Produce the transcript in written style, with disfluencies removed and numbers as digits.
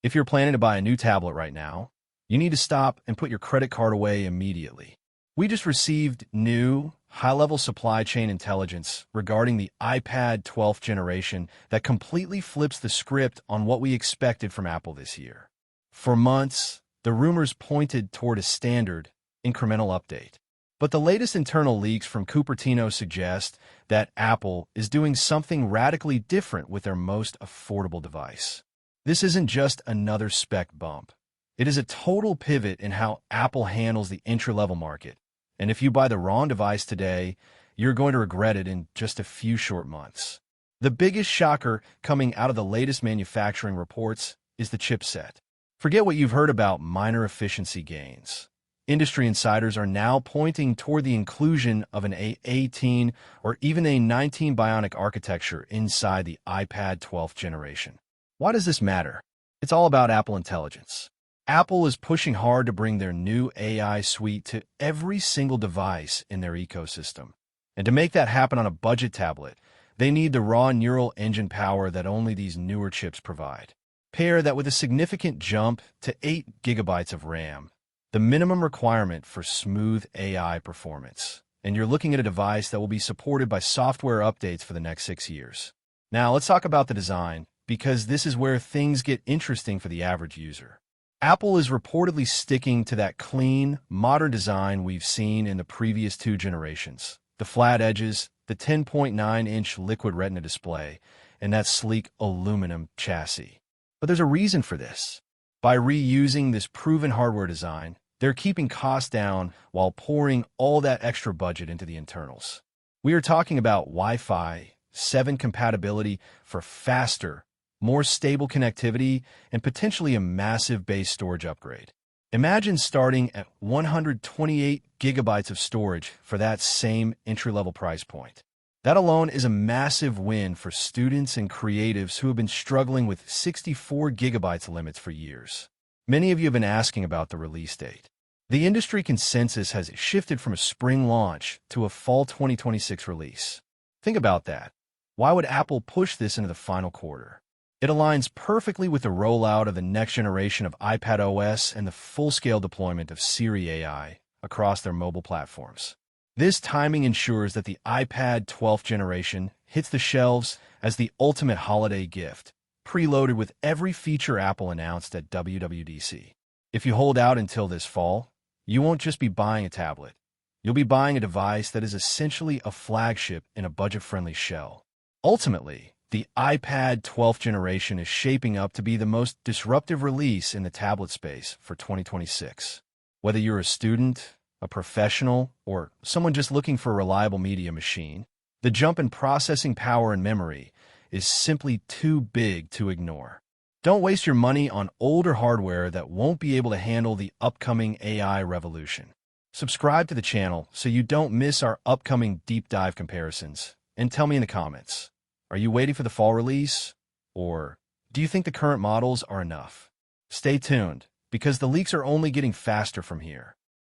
If you're planning to buy a new tablet right now, you need to stop and put your credit card away immediately. We just received new, high-level supply chain intelligence regarding the iPad 12th generation that completely flips the script on what we expected from Apple this year. For months, the rumors pointed toward a standard, incremental update. But the latest internal leaks from Cupertino suggest that Apple is doing something radically different with their most affordable device. This isn't just another spec bump. It is a total pivot in how Apple handles the entry-level market. And if you buy the wrong device today, you're going to regret it in just a few short months. The biggest shocker coming out of the latest manufacturing reports is the chipset. Forget what you've heard about minor efficiency gains. Industry insiders are now pointing toward the inclusion of an A18 or even a 19 bionic architecture inside the iPad 12th generation. Why does this matter? It's all about Apple Intelligence. Apple is pushing hard to bring their new AI suite to every single device in their ecosystem. And to make that happen on a budget tablet, they need the raw neural engine power that only these newer chips provide. Pair that with a significant jump to 8 gigabytes of RAM, the minimum requirement for smooth AI performance. And you're looking at a device that will be supported by software updates for the next 6 years. Now, let's talk about the design, because this is where things get interesting for the average user. Apple is reportedly sticking to that clean, modern design we've seen in the previous 2 generations. The flat edges, the 10.9-inch Liquid Retina display, and that sleek aluminum chassis. But there's a reason for this. By reusing this proven hardware design, they're keeping costs down while pouring all that extra budget into the internals. We are talking about Wi-Fi 7 compatibility for faster, more stable connectivity, and potentially a massive base storage upgrade. Imagine starting at 128 gigabytes of storage for that same entry-level price point. That alone is a massive win for students and creatives who have been struggling with 64 gigabytes limits for years. Many of you have been asking about the release date. The industry consensus has shifted from a spring launch to a fall 2026 release. Think about that. Why would Apple push this into the final quarter? It aligns perfectly with the rollout of the next generation of iPad OS and the full-scale deployment of Siri AI across their mobile platforms. This timing ensures that the iPad 12th generation hits the shelves as the ultimate holiday gift, preloaded with every feature Apple announced at WWDC. If you hold out until this fall, you won't just be buying a tablet. You'll be buying a device that is essentially a flagship in a budget-friendly shell. Ultimately, the iPad 12th generation is shaping up to be the most disruptive release in the tablet space for 2026. Whether you're a student, a professional, or someone just looking for a reliable media machine, the jump in processing power and memory is simply too big to ignore. Don't waste your money on older hardware that won't be able to handle the upcoming AI revolution. Subscribe to the channel so you don't miss our upcoming deep dive comparisons, and tell me in the comments, are you waiting for the fall release? Or do you think the current models are enough? Stay tuned, because the leaks are only getting faster from here.